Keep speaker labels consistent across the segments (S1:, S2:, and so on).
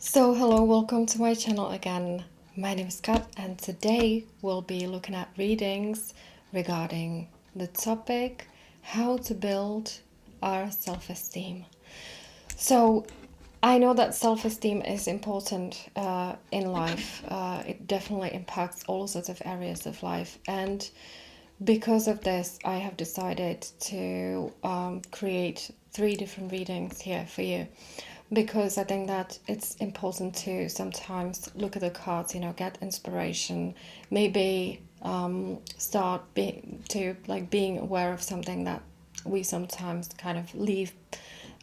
S1: So hello, welcome to my channel again. My name is Kat and today we'll be looking at readings regarding the topic how to build our self-esteem. So I know that self-esteem is important in life. It definitely impacts all sorts of areas of life, and because of this I have decided to create 3 different readings here for you, because I think that it's important to sometimes look at the cards, get inspiration, maybe start being aware of something that we sometimes kind of leave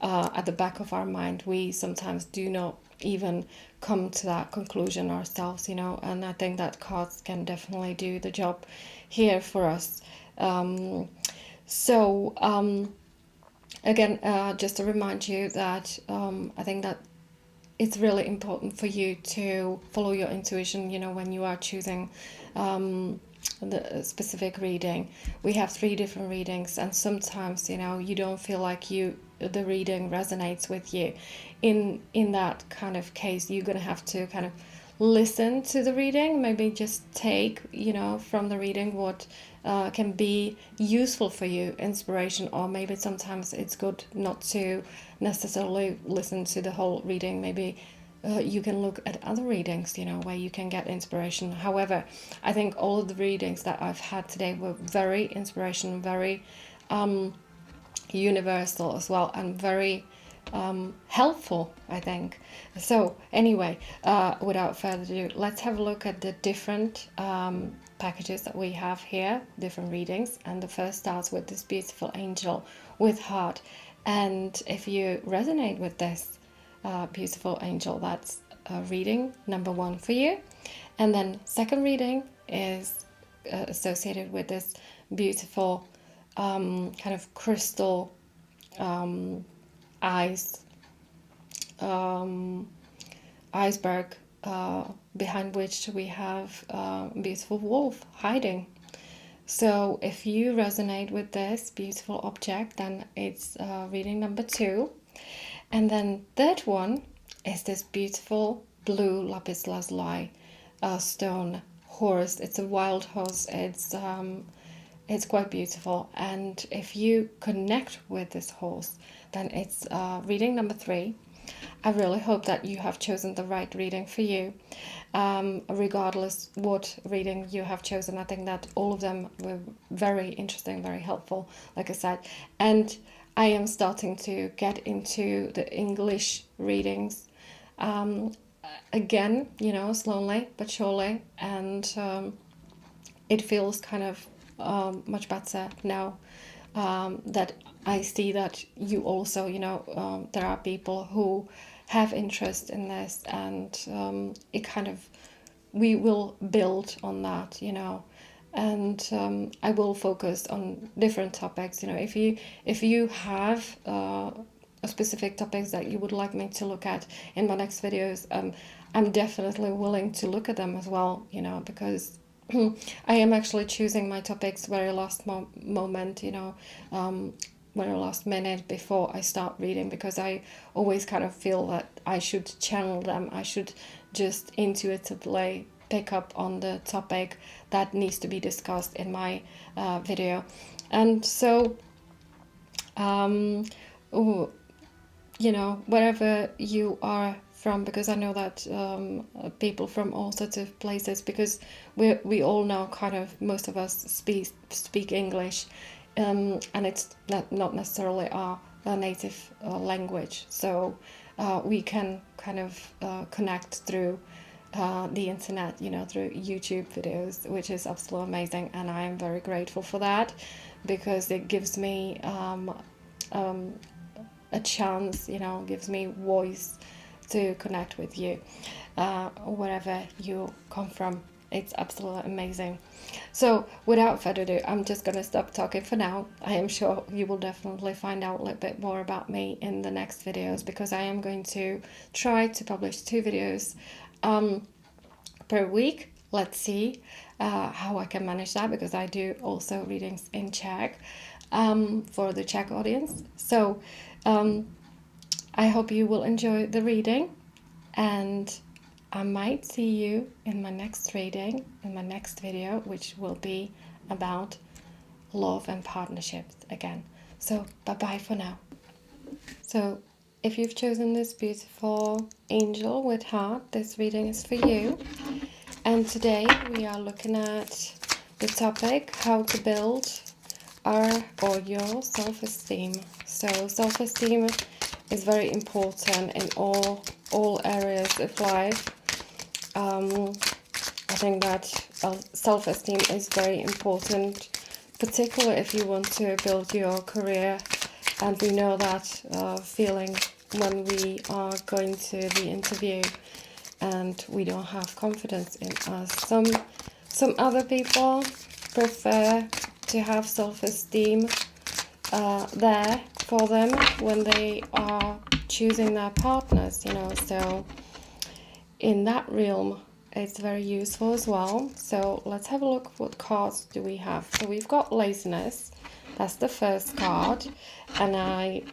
S1: at the back of our mind. We sometimes do not even come to that conclusion ourselves, and I think that cards can definitely do the job here for us. So again, just to remind you that I think that it's really important for you to follow your intuition, when you are choosing the specific reading. We have 3 different readings, and sometimes, you don't feel like the reading resonates with you. In that kind of case, you're going to have to kind of listen to the reading, maybe just take, from the reading what can be useful for you, inspiration, or maybe sometimes it's good not to necessarily listen to the whole reading. Maybe you can look at other readings, where you can get inspiration. However, I think all of the readings that I've had today were very inspirational, very universal as well, and very helpful, I think. So anyway, without further ado, let's have a look at the different packages that we have here, different readings. And the first starts with this beautiful angel with heart. And if you resonate with this beautiful angel, that's reading number 1 for you. And then second reading is associated with this beautiful kind of crystal iceberg, behind which we have a beautiful wolf hiding. So if you resonate with this beautiful object, then it's reading number 2. And then third one is this beautiful blue lapis lazuli stone horse. It's a wild horse. It's quite beautiful, and if you connect with this horse, then it's reading number 3. I really hope that you have chosen the right reading for you. Regardless what reading you have chosen, I think that all of them were very interesting, very helpful, like I said. And I am starting to get into the English readings again, slowly but surely, and it feels kind of much better now that I see that you also, there are people who have interest in this, and it kind of, we will build on that, and I will focus on different topics. If you have specific topics that you would like me to look at in my next videos, I'm definitely willing to look at them as well, because I am actually choosing my topics very last moment, very last minute before I start reading, because I always kind of feel that I should channel them. I should just intuitively pick up on the topic that needs to be discussed in my video. And so, wherever you are from, because I know that people from all sorts of places, because we all know, kind of, most of us speak English, and it's not necessarily our native language, so we can kind of connect through the internet, through YouTube videos, which is absolutely amazing, and I am very grateful for that, because it gives me a chance, gives me voice to connect with you wherever you come from. It's absolutely amazing. So without further ado, I'm just going to stop talking for now. I am sure you will definitely find out a little bit more about me in the next videos, because I am going to try to publish 2 videos per week. Let's see how I can manage that, because I do also readings in Czech for the Czech audience. So I hope you will enjoy the reading, and I might see you in my next reading, in my next video, which will be about love and partnerships again. So bye-bye for now. So if you've chosen this beautiful angel with heart, this reading is for you. And today we are looking at the topic, how to build our or your self-esteem. So self-esteem is very important in all areas of life. I think that self-esteem is very important, particularly if you want to build your career. And we know that feeling when we are going to the interview and we don't have confidence in us. Some other people prefer to have self-esteem there for them when they are choosing their partners, you know. So in that realm, it's very useful as well. So let's have a look. What cards do we have? So we've got laziness. That's the first card, and I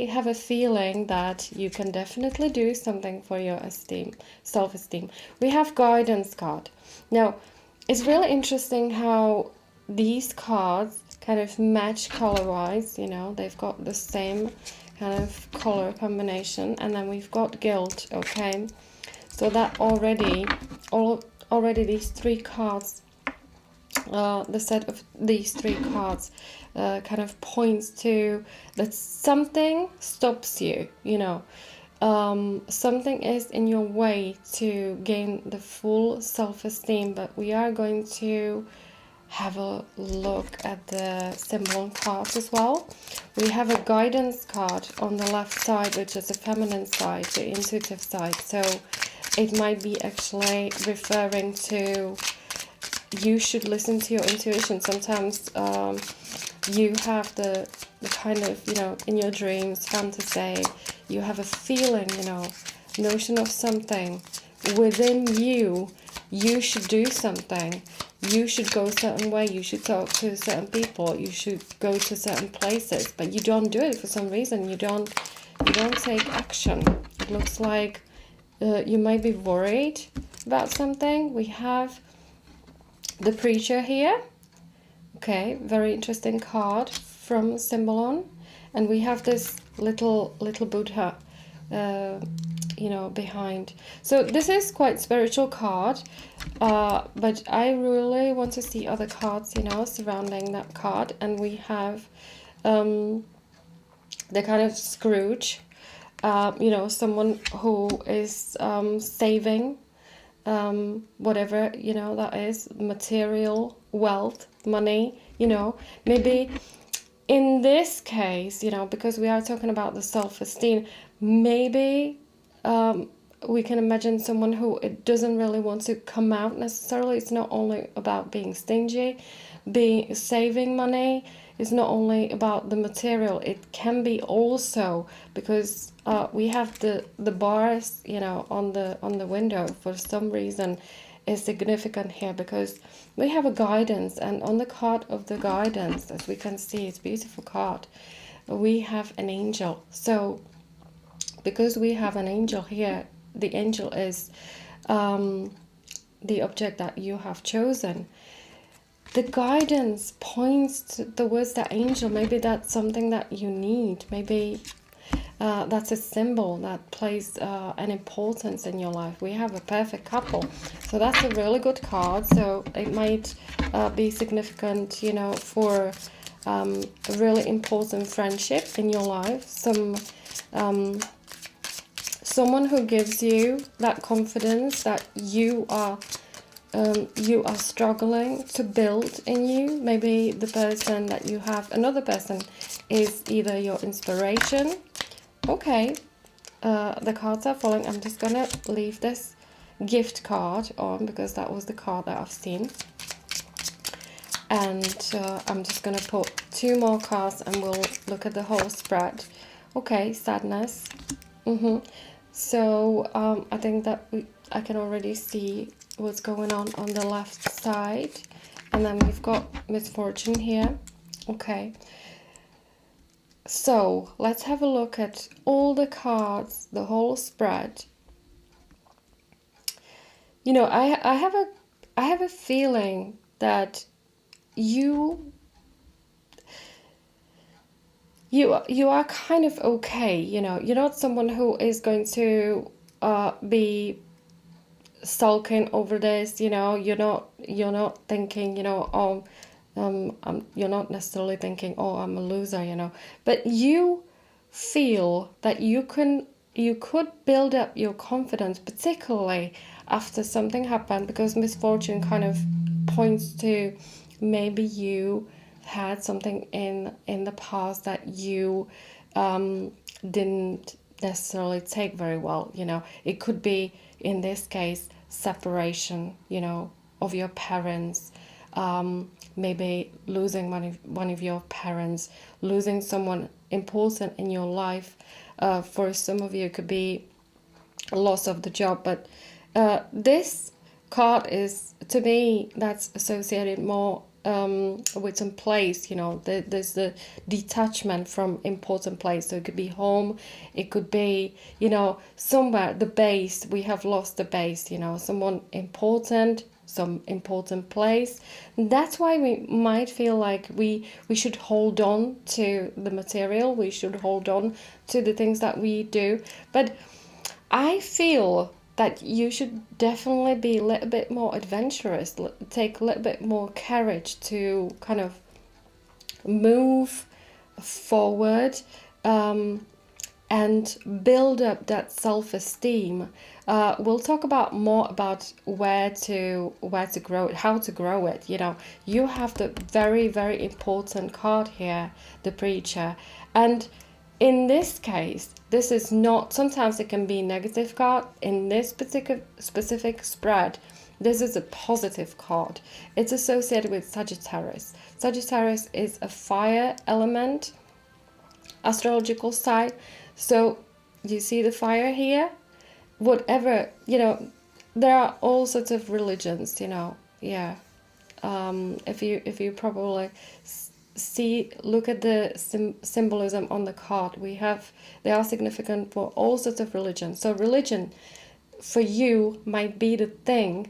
S1: have a feeling that you can definitely do something for your self-esteem. We have guidance card. Now, it's really interesting how these cards kind of match color-wise, you know, they've got the same kind of color combination, and then we've got guilt, okay? So that already these three cards, the set of these three cards kind of points to that something stops you, you know. Something is in your way to gain the full self-esteem, but we are going to have a look at the symbol cards as well. We have a guidance card on the left side, which is the feminine side, the intuitive side. So it might be actually referring to you should listen to your intuition. Sometimes you have the kind of, you know, in your dreams, fantasy, you have a feeling, you know, notion of something within you. You should do something. You should go a certain way. You should talk to certain people. You should go to certain places, but you don't do it for some reason. You don't take action. It looks like you might be worried about something. We have the preacher here. Okay, very interesting card from Symbolon. And we have this little Buddha, you know, behind. So this is quite spiritual card, but I really want to see other cards, you know, surrounding that card. And we have the kind of Scrooge, you know, someone who is saving whatever, you know, that is material wealth, money, you know. Maybe in this case, you know, because we are talking about the self-esteem, maybe we can imagine someone who it doesn't really want to come out necessarily. It's not only about being stingy, saving money. It's not only about the material. It can be also because we have the bars, you know, on the window for some reason is significant here, because we have a guidance, and on the card of the guidance, as we can see, it's a beautiful card, we have an angel. So because we have an angel here, the angel is the object that you have chosen. The guidance points towards the angel. Maybe that's something that you need. Maybe that's a symbol that plays an importance in your life. We have a perfect couple. So that's a really good card. So it might be significant, you know, for a really important friendship in your life. Someone who gives you that confidence that you are struggling to build in you. Maybe the person that you have, another person, is either your inspiration. Okay, the cards are falling. I'm just gonna leave this gift card on because that was the card that I've seen. And I'm just gonna put two more cards and we'll look at the whole spread. Okay, sadness. So I think that I can already see what's going on the left side. And then we've got misfortune here. Okay. So let's have a look at all the cards, the whole spread. you know, I have a feeling that you you are kind of okay, you know. You're not someone who is going to be sulking over this, you know. You're not thinking, you know, oh, you're not necessarily thinking, oh, I'm a loser, you know. But you feel that you could build up your confidence, particularly after something happened, because misfortune kind of points to maybe you had something in the past that you didn't necessarily take very well, you know. It could be, in this case, separation, you know, of your parents, maybe losing one of your parents, losing someone important in your life. For some of you, it could be a loss of the job, but this card is, to me, that's associated more with some place, you know. There's the detachment from important place. So it could be home, it could be, you know, somewhere, the base. We have lost the base, you know, someone important, some important place. That's why we might feel like we should hold on to the material, we should hold on to the things that we do. But I feel that you should definitely be a little bit more adventurous, take a little bit more courage to kind of move forward, and build up that self-esteem. We'll talk about more about where to grow it, how to grow it. You know, you have the very, very important card here, the preacher. And in this case, this is not, sometimes it can be a negative card. In this particular specific spread, this is a positive card. It's associated with Sagittarius. Sagittarius is a fire element, astrological side. So you see the fire here? Whatever, you know, there are all sorts of religions, you know. Yeah. If you probably see, look at the symbolism on the card, they are significant for all sorts of religions. So religion for you might be the thing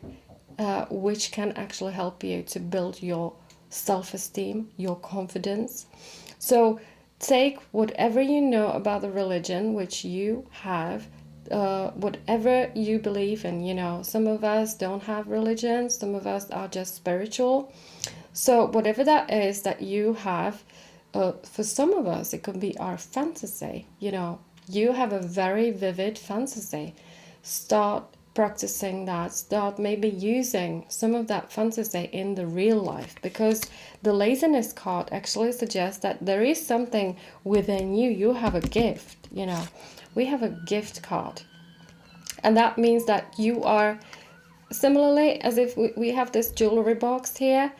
S1: which can actually help you to build your self-esteem, your confidence. So take whatever you know about the religion which you have, whatever you believe in. You know, some of us don't have religion, some of us are just spiritual. So whatever that is that you have, for some of us, it could be our fantasy. You know, you have a very vivid fantasy. Start practicing that. Start maybe using some of that fantasy in the real life, because the laziness card actually suggests that there is something within you. You have a gift, you know. We have a gift card. And that means that you are, similarly as if we have this jewelry box here,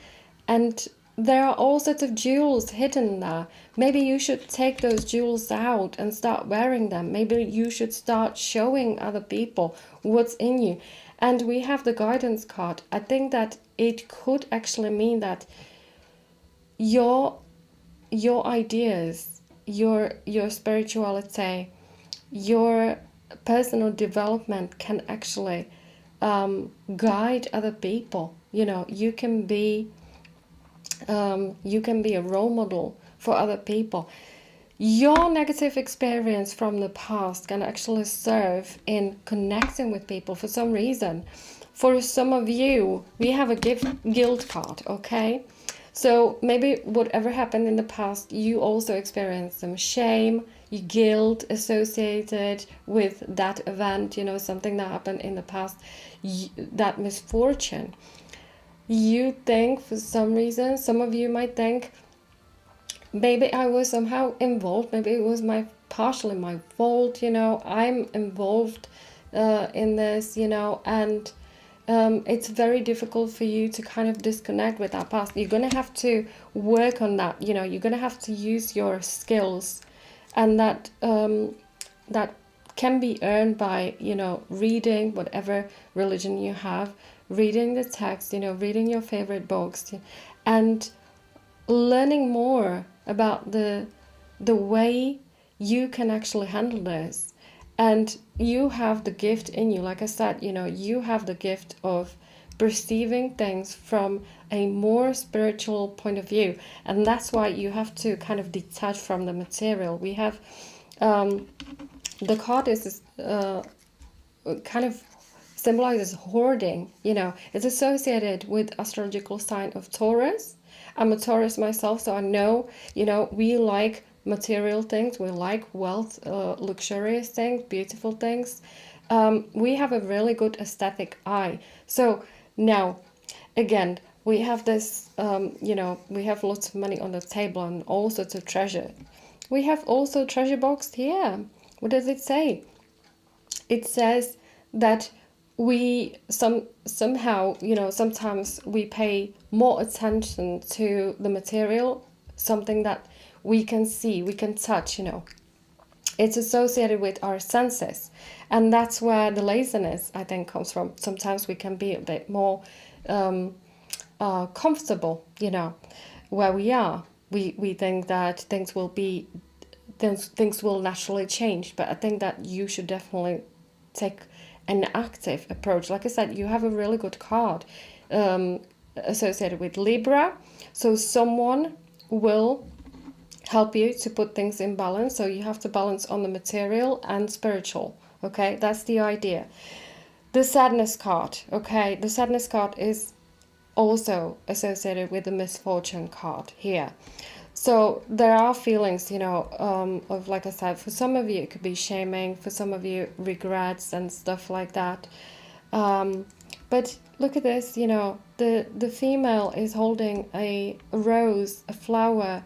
S1: and there are all sorts of jewels hidden there. Maybe you should take those jewels out and start wearing them. Maybe you should start showing other people what's in you. And we have the guidance card. I think that it could actually mean that your ideas, your spirituality, your personal development can actually guide other people. You know, you can be a role model for other people. Your negative experience from the past can actually serve in connecting with people for some reason. For some of you, we have a guilt card, okay? So maybe whatever happened in the past, you also experienced some shame, guilt associated with that event, you know, something that happened in the past, that misfortune. You think, for some reason, some of you might think, maybe I was somehow involved, maybe it was partially my fault, you know, I'm involved in this, you know, and it's very difficult for you to kind of disconnect with that past. You're going to have to work on that, you know, you're going to have to use your skills, and that can be earned by, you know, reading whatever religion you have, reading the text, you know, reading your favorite books, and learning more about the way you can actually handle this. And you have the gift in you. Like I said, you know, you have the gift of perceiving things from a more spiritual point of view. And that's why you have to kind of detach from the material. We have the card is kind of symbolizes hoarding. You know, it's associated with astrological sign of Taurus. I'm a Taurus myself, so I know, you know, we like material things, we like wealth, luxurious things, beautiful things. We have a really good aesthetic eye. So now, again, we have this, you know, we have lots of money on the table and all sorts of treasure. We have also treasure box here. What does it say? It says that we somehow, you know, sometimes we pay more attention to the material, something that we can see, we can touch, you know. It's associated with our senses, and that's where the laziness, I think, comes from. Sometimes we can be a bit more comfortable, you know, where we are. We think that things will be, things will naturally change, but I think that you should definitely take an active approach. Like I said, you have a really good card associated with Libra, so someone will help you to put things in balance. So you have to balance on the material and spiritual. Okay, that's the idea. The sadness card. Okay, the sadness card is also associated with the misfortune card here. So there are feelings, you know, of, like I said, for some of you it could be shaming, for some of you regrets and stuff like that. But look at this, you know, the female is holding a rose, a flower,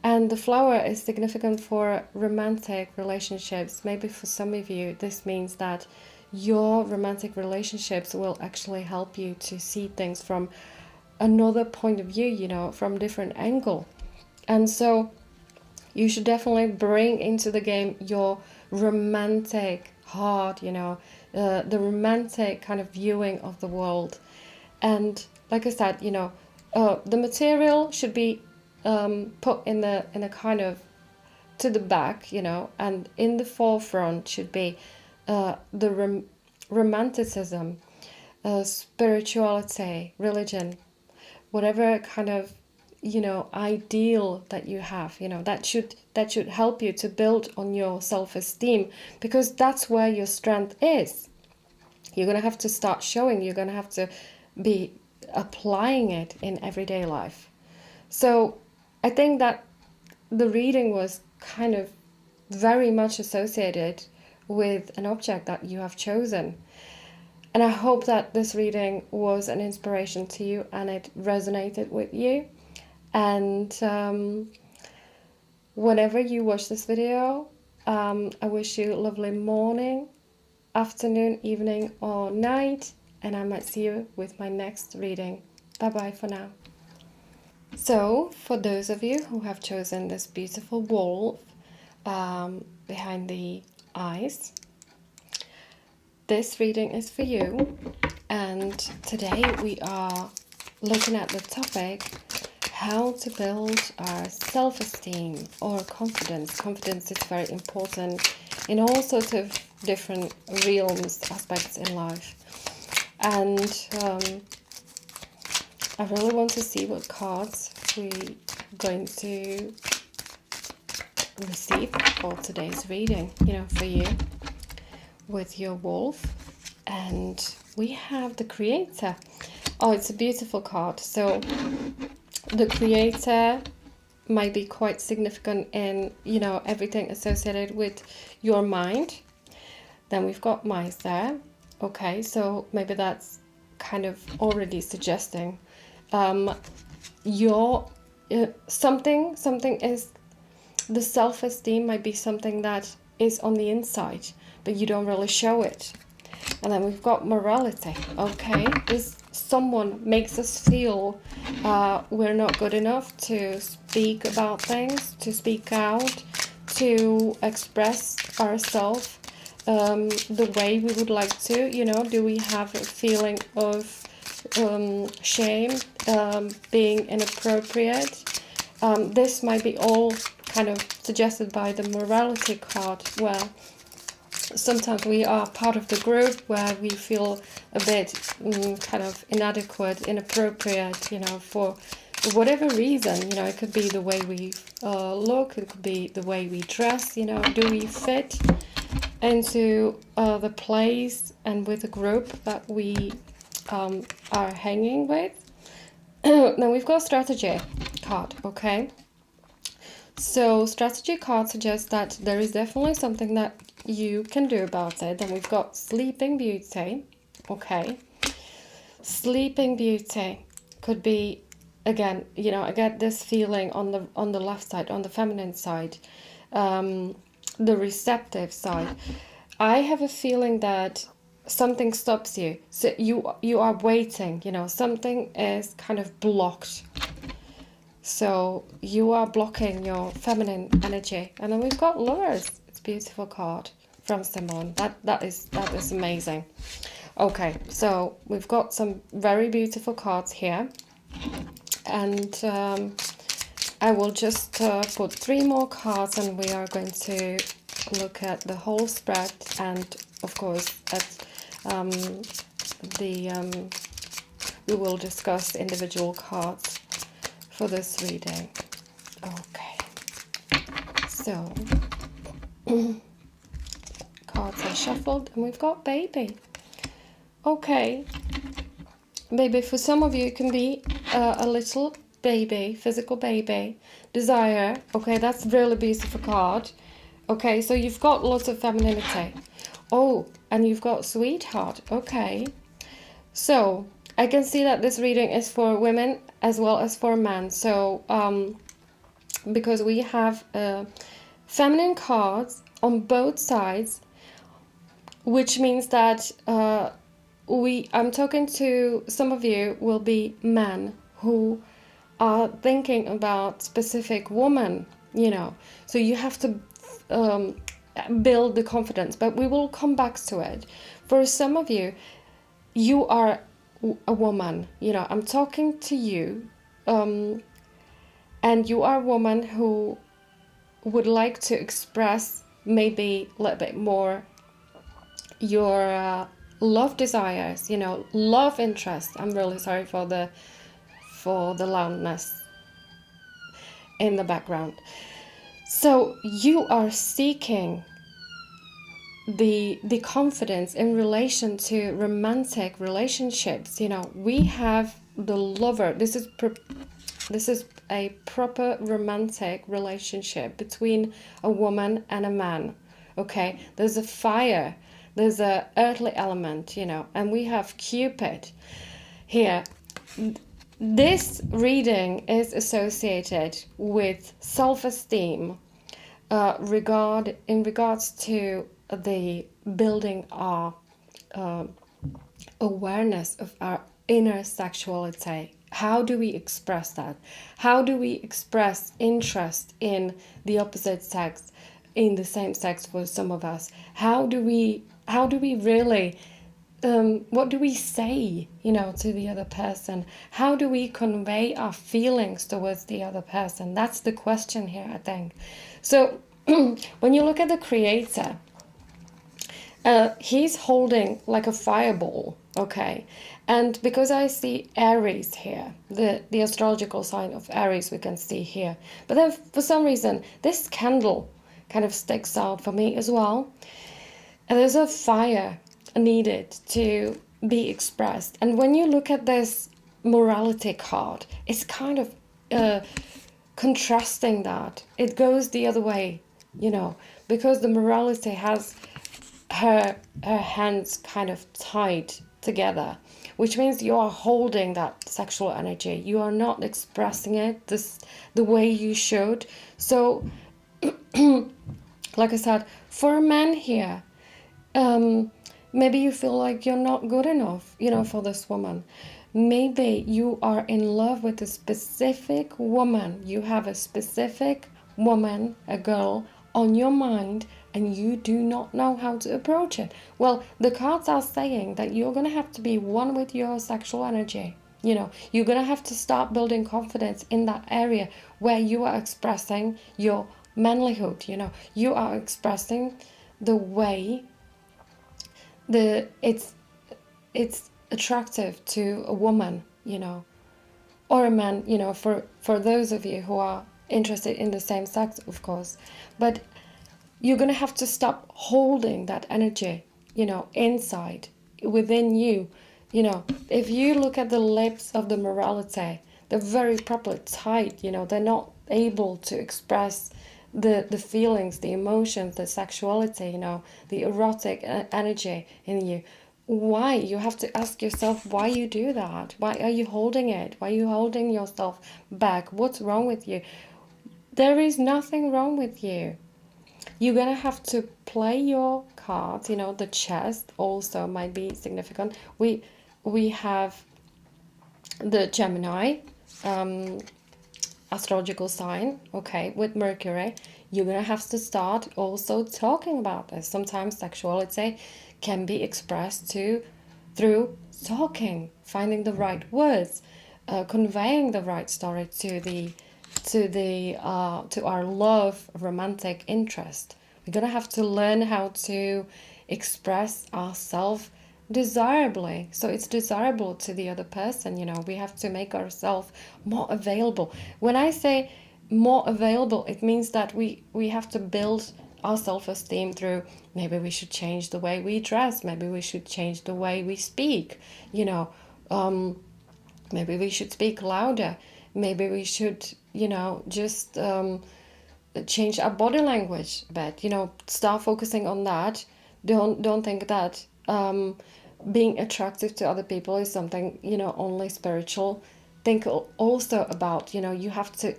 S1: and the flower is significant for romantic relationships. Maybe for some of you, this means that your romantic relationships will actually help you to see things from another point of view, you know, from a different angle. And so you should definitely bring into the game your romantic heart, you know, the romantic kind of viewing of the world. And like I said, you know, the material should be put in a kind of to the back, you know, and in the forefront should be the romanticism, spirituality, religion, whatever kind of, you know, ideal that you have, you know, that should help you to build on your self-esteem, because that's where your strength is. You're going to have to start showing, you're going to have to be applying it in everyday life. So I think that the reading was kind of very much associated with an object that you have chosen. And I hope that this reading was an inspiration to you and it resonated with you. And whenever you watch this video, I wish you a lovely morning, afternoon, evening, or night. And I might see you with my next reading. Bye-bye for now. So, for those of you who have chosen this beautiful wolf behind the eyes, this reading is for you. And today we are looking at the topic, how to build our self-esteem or confidence. Confidence is very important in all sorts of different realms, aspects in life. And I really want to see what cards we're going to receive for today's reading, you know, for you with your wolf. And we have the Creator. Oh, it's a beautiful card. So the Creator might be quite significant in, you know, everything associated with your mind. Then we've got mice there. Okay, so maybe that's kind of already suggesting your something is, the self-esteem might be something that is on the inside, but you don't really show it. And then we've got morality. Okay, this someone makes us feel we're not good enough to speak about things, to speak out, to express ourselves the way we would like to. You know, do we have a feeling of shame, being inappropriate? This might be all kind of suggested by the morality card, where sometimes we are part of the group where we feel a bit kind of inadequate, inappropriate, you know, for whatever reason. You know, it could be the way we look, it could be the way we dress, you know, do we fit into the place and with the group that we are hanging with. Then we've got strategy card, okay? So strategy card suggests that there is definitely something that you can do about it. Then we've got Sleeping Beauty, okay? Sleeping Beauty could be, again, you know, I get this feeling on the left side, on the feminine side, the receptive side. I have a feeling that something stops you. So you are waiting, you know, something is kind of blocked. So you are blocking your feminine energy. And then we've got Lovers. It's a beautiful card from Simone. That is amazing. Okay, so we've got some very beautiful cards here. And I will just put 3 more cards, and we are going to look at the whole spread, and of course at we will discuss individual cards for this reading. Okay, so cards are shuffled, and we've got Baby. Okay, Baby, for some of you it can be a little baby, physical baby, desire. Okay, that's really beautiful card. Okay, so you've got lots of femininity. Oh, and you've got Sweetheart. Okay, so I can see that this reading is for women as well as for men. So because we have feminine cards on both sides, which means that I'm talking to some of you will be men who are thinking about specific woman, you know. So you have to build the confidence, but we will come back to it. For some of you, you are a woman, you know, I'm talking to you, and you are a woman who would like to express maybe a little bit more your love desires, you know, love interest. I'm really sorry for the loudness in the background. So you are seeking the confidence in relation to romantic relationships. You know, we have the Lover. This is a proper romantic relationship between a woman and a man. Okay, there's a fire, there's a earthly element, you know, and we have Cupid here. This reading is associated with self-esteem in regards to the building our awareness of our inner sexuality. How do we express that? How do we express interest in the opposite sex, in the same sex for some of us? How do we really what do we say, you know, to the other person? How do we convey our feelings towards the other person? That's the question here, I think. So when you look at the Creator, he's holding like a fireball, okay? And because I see Aries here, the astrological sign of Aries we can see here. But then for some reason, this candle kind of sticks out for me as well. And there's a fire needed to be expressed. And when you look at this morality card, it's kind of contrasting that. It goes the other way, you know, because the morality has her hands kind of tied together, which means you are holding that sexual energy. You are not expressing it the way you should. So, like I said, for men here, maybe you feel like you're not good enough, you know, for this woman. Maybe you are in love with a specific woman. You have a specific woman, a girl, on your mind, and you do not know how to approach it. Well, the cards are saying that you're going to have to be one with your sexual energy. You know, you're going to have to start building confidence in that area where you are expressing your manlyhood. You know, you are expressing the way it's attractive to a woman, or a man, for those of you who are interested in the same sex, of course. But you're going to have to stop holding that energy, inside, within you. If you look at the lips of the morality, they're very properly tight, they're not able to express the feelings, the emotions, the sexuality, the erotic energy in you. Why? You have to ask yourself why you do that. Why are you holding it? Why are you holding yourself back? What's wrong with you? There is nothing wrong with you. You're gonna have to play your cards. The chest also might be significant. We have the Gemini astrological sign, okay, with Mercury. You're gonna have to start also talking about this. Sometimes sexuality can be expressed through talking, finding the right words, conveying the right story to our love, romantic interest. We're gonna have to learn how to express ourselves desirably, so it's desirable to the other person. We have to make ourselves more available. When I say more available, it means that we have to build our self-esteem through, maybe we should change the way we dress, maybe we should change the way we speak, maybe we should speak louder, maybe we should just change our body language a bit, start focusing on that. Don't think that being attractive to other people is something only spiritual. Think also about, you have to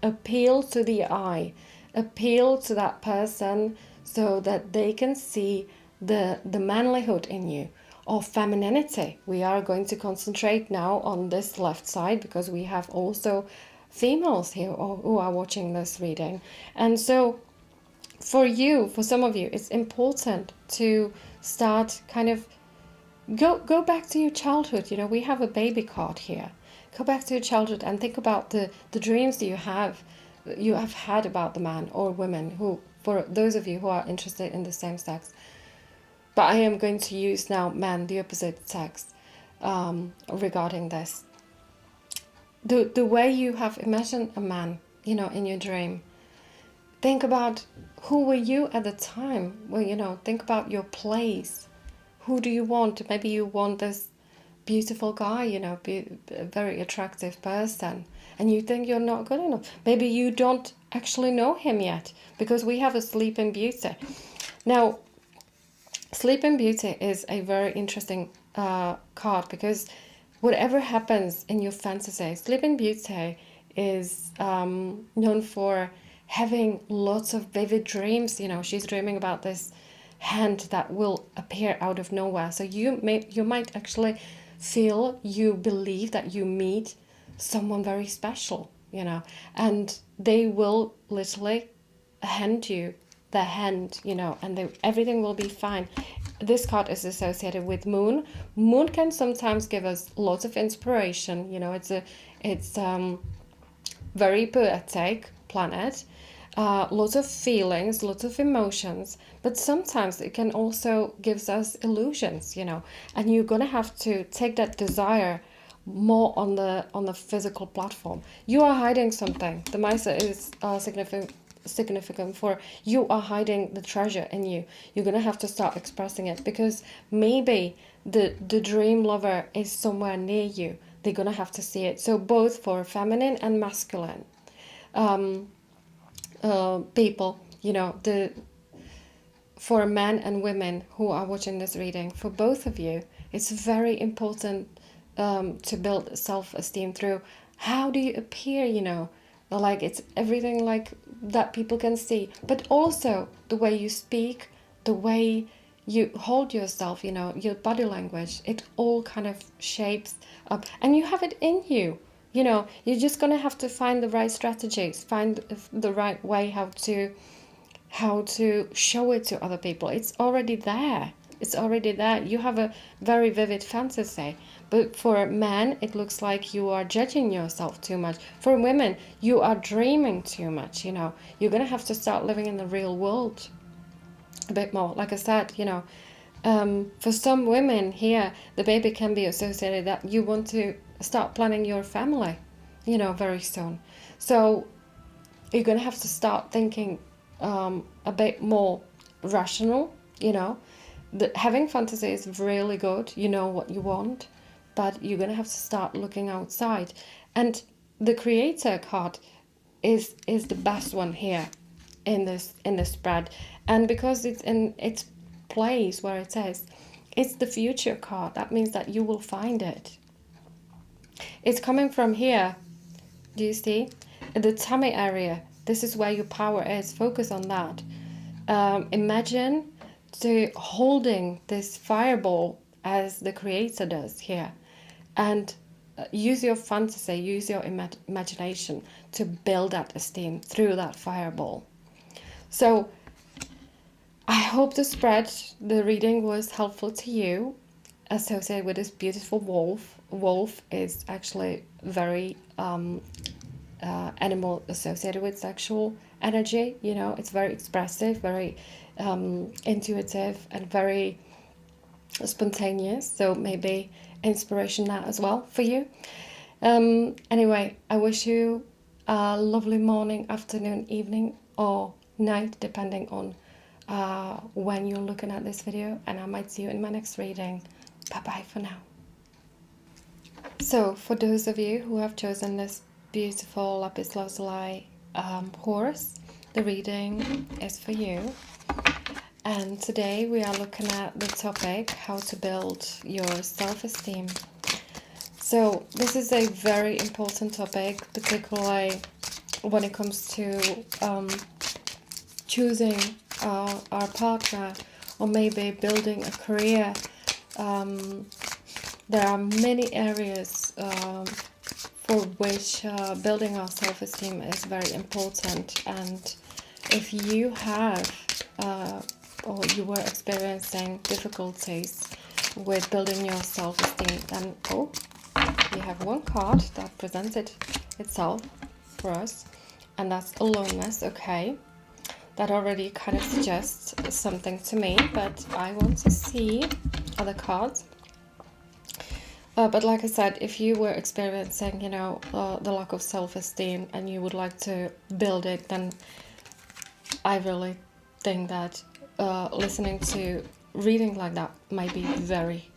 S1: appeal to the eye, appeal to that person, so that they can see the manlyhood in you, or femininity. We are going to concentrate now on this left side, because we have also females here who are watching this reading. And so for some of you, it's important to start kind of go back to your childhood. We have a baby card here. Go back to your childhood and think about the dreams that you have had about the man or women, who, for those of you who are interested in the same sex. But I am going to use now man, the opposite sex, regarding this. The way you have imagined a man, in your dream. Think about who were you at the time. Well, think about your place. Who do you want? Maybe you want this beautiful guy, a very attractive person, and you think you're not good enough. Maybe you don't actually know him yet, because we have a Sleeping Beauty. Now, Sleeping Beauty is a very interesting card, because whatever happens in your fantasy, Sleeping Beauty is known for having lots of vivid dreams. She's dreaming about this hand that will appear out of nowhere. So you might actually you believe that you meet someone very special, and they will literally hand you the hand, and everything will be fine. This card is associated with moon. Moon can sometimes give us lots of inspiration. It's very poetic planet. Lots of feelings, lots of emotions, but sometimes it can also gives us illusions, and you're gonna have to take that desire more on the physical platform. You are hiding something. The mice is significant for you are hiding the treasure in you. You're gonna have to start expressing it, because able the dream lover is somewhere near you. They're gonna have to see it. So both for feminine and masculine people, for men and women who are watching this reading, for both of you, it's very important to build self-esteem through how do you appear, like it's everything like that people can see, but also the way you speak, the way you hold yourself, your body language, it all kind of shapes up, and you have it in you. You're just gonna have to find the right strategies, find the right way how to show it to other people. It's already there. You have a very vivid fantasy. But for men, it looks like you are judging yourself too much. For women, you are dreaming too much. You're gonna have to start living in the real world a bit more. Like I said, For some women here, the baby can be associated that you want to start planning your family, very soon. So you're going to have to start thinking a bit more rational, Having fantasy is really good, you know what you want, but you're going to have to start looking outside. And the creator card is the best one here in this spread. And because it's in its place where it says it's the future card, that means that you will find it. It's coming from here. Do you see? The tummy area. This is where your power is. Focus on that. Imagine holding this fireball as the creator does here. And use your fantasy, use your imagination to build that esteem through that fireball. So I hope the reading was helpful to you, associated with this beautiful wolf. Wolf is actually very animal associated with sexual energy. It's very expressive, very intuitive, and very spontaneous. So maybe inspiration that as well for you. Anyway, I wish you a lovely morning, afternoon, evening, or night, depending on when you're looking at this video, and I might see you in my next reading. Bye bye for now. So for those of you who have chosen this beautiful lapis lazuli horse, the reading is for you. And today we are looking at the topic, how to build your self-esteem. So this is a very important topic, particularly when it comes to choosing our partner, or maybe building a career. There are many areas for which building our self-esteem is very important. And if you have or you were experiencing difficulties with building your self-esteem, then we have one card that presents itself for us, and that's aloneness. Okay, that already kind of suggests something to me, but I want to see other cards. But like I said, if you were experiencing, the lack of self-esteem and you would like to build it, then I really think that listening to reading like that might be very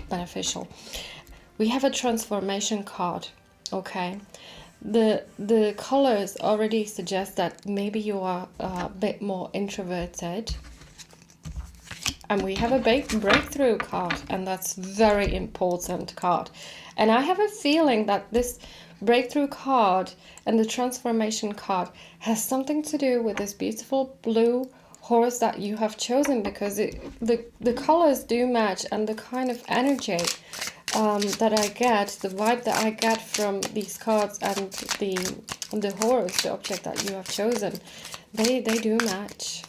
S1: beneficial. We have a transformation card. Okay, the colors already suggest that maybe you are a bit more introverted. And we have a breakthrough card, and that's very important card. And I have a feeling that this breakthrough card and the transformation card has something to do with this beautiful blue horse that you have chosen, because the colors do match, and the kind of energy that I get, the vibe that I get from these cards and the horse, the object that you have chosen, they do match.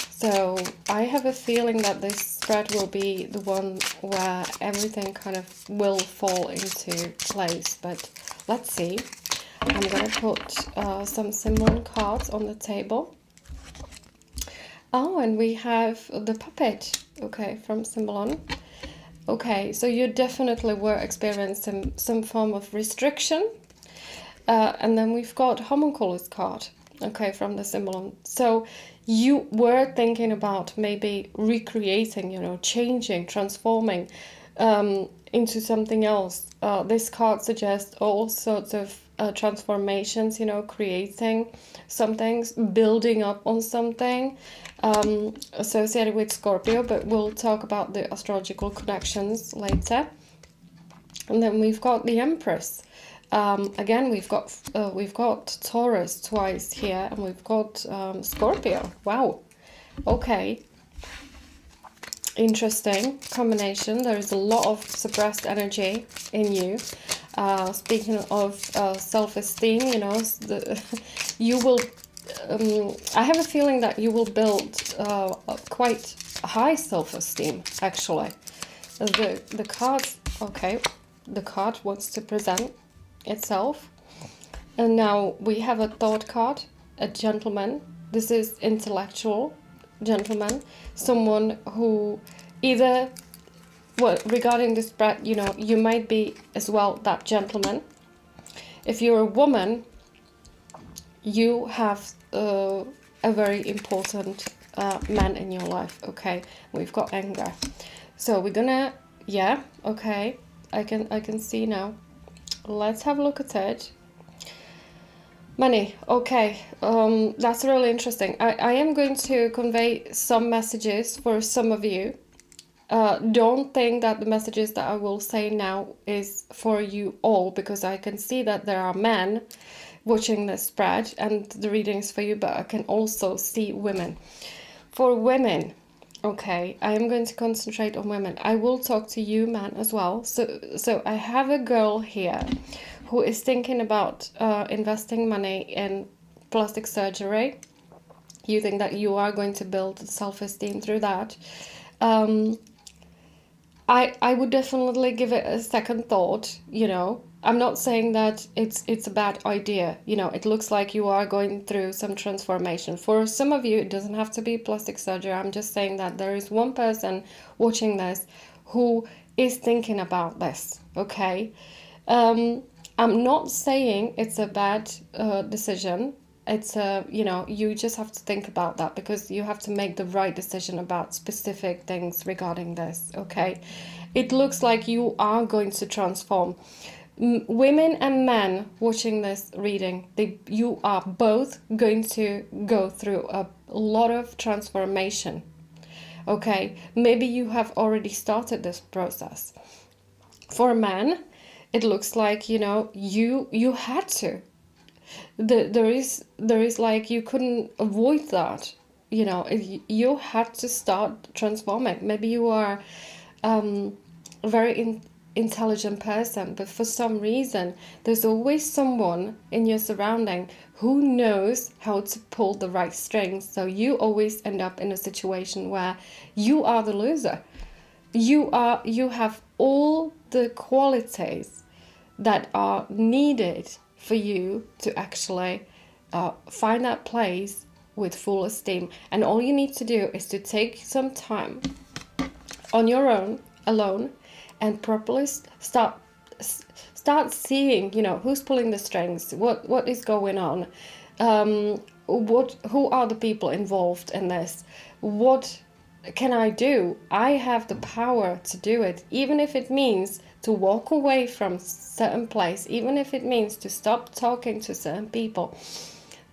S1: So I have a feeling that this spread will be the one where everything kind of will fall into place. But let's see. I'm going to put some symbol cards on the table. Oh, and we have the puppet, okay, from Symbolon. Okay, so you definitely were experiencing some form of restriction. And then we've got homunculus card, okay, from the Symbolon. So you were thinking about maybe recreating, changing, transforming into something else. This card suggests all sorts of transformations, creating something, building up on something associated with Scorpio, but we'll talk about the astrological connections later. And then we've got the Empress. Again, we've got Taurus twice here, and we've got Scorpio. Wow. Okay. Interesting combination. There is a lot of suppressed energy in you. Speaking of self-esteem, you will. I have a feeling that you will build quite high self-esteem. Actually, the cards. Okay, the card wants to present itself, and now we have a thought card, a gentleman. This is intellectual gentleman, someone who either, well, regarding this spread, you know, you might be as well that gentleman. If you're a woman, you have a very important man in your life. Okay, we've got anger, so we're gonna, yeah, okay, I can see now. Let's have a look at it. Money, okay, that's really interesting. I am going to convey some messages for some of you. Don't think that the messages that I will say now is for you all, because I can see that there are men watching this spread and the readings for you, but I can also see women. For women, okay, I am going to concentrate on women. I will talk to you, man, as well. So I have a girl here who is thinking about investing money in plastic surgery. You think that you are going to build self-esteem through that. I would definitely give it a second thought, you know. I'm not saying that it's a bad idea. You know, it looks like you are going through some transformation. For some of you, it doesn't have to be plastic surgery. I'm just saying that there is one person watching this who is thinking about this, okay? I'm not saying it's a bad decision. It's a, you know, you just have to think about that, because you have to make the right decision about specific things regarding this, okay? It looks like you are going to transform. Women and men watching this reading, you are both going to go through a lot of transformation, okay? Maybe you have already started this process. For men, it looks like, you know, you had to. There is like, you couldn't avoid that, you know. You had to start transforming. Maybe you are a very intelligent person, but for some reason there's always someone in your surrounding who knows how to pull the right strings, so you always end up in a situation where you are the loser. You have all the qualities that are needed for you to actually find that place with full esteem. And all you need to do is to take some time on your own, alone, and properly start seeing, you know, who's pulling the strings, what is going on, who are the people involved in this, what can I do? I have the power to do it, even if it means to walk away from certain place, even if it means to stop talking to certain people.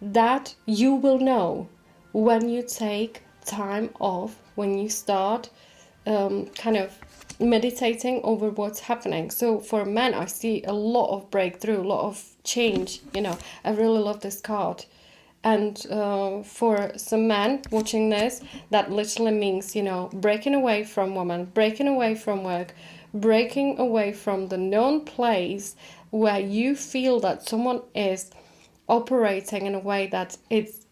S1: That you will know when you take time off, when you start kind of meditating over what's happening. So for men, I see a lot of breakthrough, a lot of change, you know. I really love this card. And for some men watching this, that literally means, you know, breaking away from women, breaking away from work, breaking away from the known place where you feel that someone is operating in a way that it's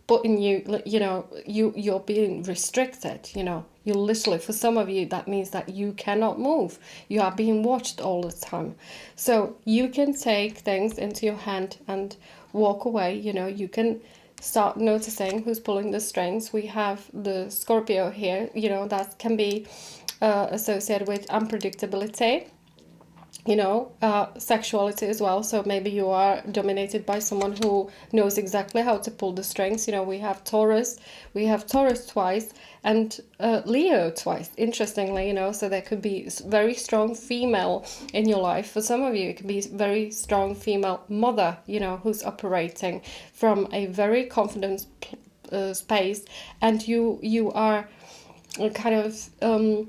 S1: putting you, you know, you're being restricted, you know. You literally, for some of you, that means that you cannot move. You are being watched all the time. So you can take things into your hand and walk away, you know. You can start noticing who's pulling the strings. We have the Scorpio here, you know, that can be associated with unpredictability, you know, sexuality as well. So maybe you are dominated by someone who knows exactly how to pull the strings. You know, we have Taurus twice, and Leo twice, interestingly, you know. So there could be very strong female in your life. For some of you, it could be very strong female mother, you know, who's operating from a very confident space, and you are kind of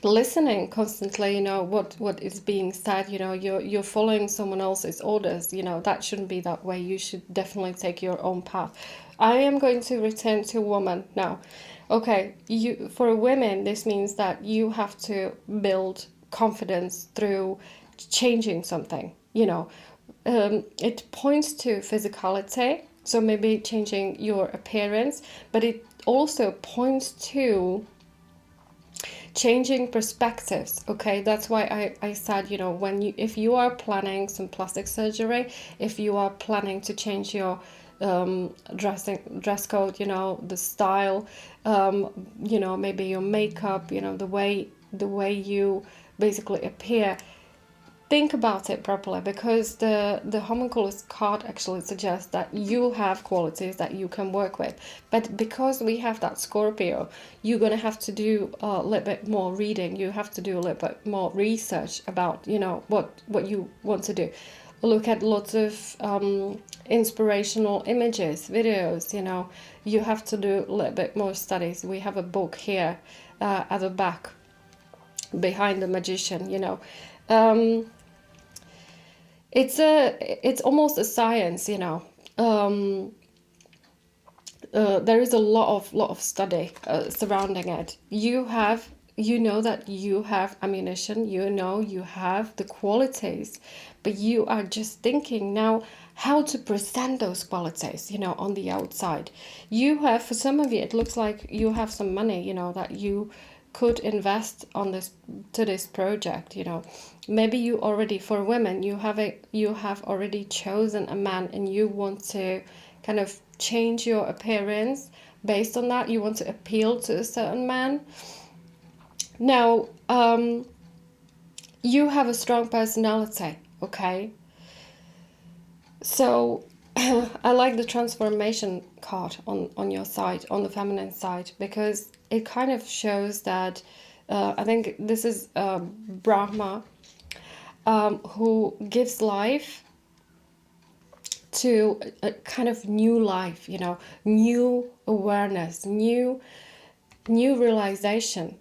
S1: listening constantly, you know, what is being said, you know. You're following someone else's orders, you know. That shouldn't be that way. You should definitely take your own path. I am going to return to woman now. Okay, for women, this means that you have to build confidence through changing something, you know. It points to physicality, so maybe changing your appearance, but it also points to changing perspectives. Okay, that's why I said, you know, if you are planning some plastic surgery, if you are planning to change your dress code, you know, the style, you know, maybe your makeup, you know, the way you basically appear. Think about it properly, because the homunculus card actually suggests that you have qualities that you can work with. But because we have that Scorpio, you're going to have to do a little bit more reading. You have to do a little bit more research about, you know, what you want to do. Look at lots of inspirational images, videos, you know. You have to do a little bit more studies. We have a book here at the back behind the magician, you know. It's almost a science, you know. There is a lot of study surrounding it. You know that you have ammunition, you know you have the qualities, but you are just thinking now how to present those qualities, you know, on the outside. You have, for some of you, it looks like you have some money, you know, that you could invest on this project, you know. Maybe you already, for women, you have already chosen a man, and you want to kind of change your appearance based on that. You want to appeal to a certain man. Now, you have a strong personality, okay? So I like the transformation card on your side, on the feminine side, because it kind of shows that I think this is Brahma, who gives life to a kind of new life, you know, new awareness, new realization.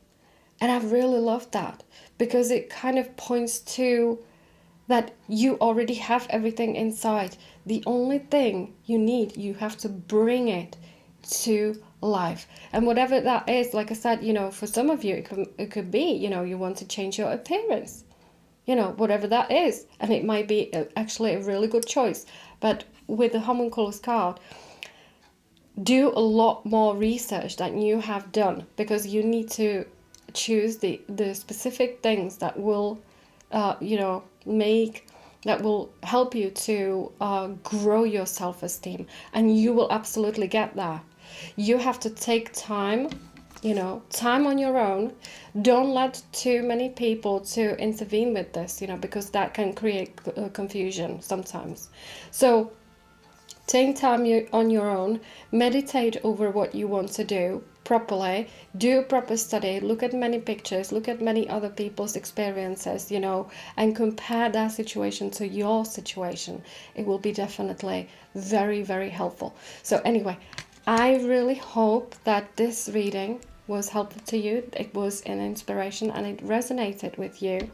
S1: And I really love that, because it kind of points to that you already have everything inside. The only thing you need, you have to bring it to life. And whatever that is, like I said, you know, for some of you, it could be, you know, you want to change your appearance, you know, whatever that is. And it might be actually a really good choice. But with the homunculus card, do a lot more research than you have done, because you need to choose the specific things that will, you know, that will help you to grow your self-esteem. And you will absolutely get that. You have to take time, you know, time on your own. Don't let too many people to intervene with this, you know, because that can create confusion sometimes. So take time on your own, meditate over what you want to do properly, do a proper study, look at many pictures, look at many other people's experiences, you know, and compare that situation to your situation. It will be definitely very, very helpful. So anyway, I really hope that this reading was helpful to you. It was an inspiration and it resonated with you.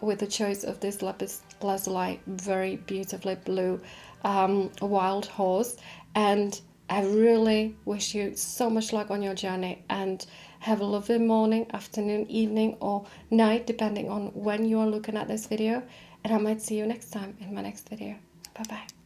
S1: With the choice of this lapis lazuli, very beautifully blue wild horse. And I really wish you so much luck on your journey, and have a lovely morning, afternoon, evening, or night, depending on when you are looking at this video. And I might see you next time in my next video. Bye bye.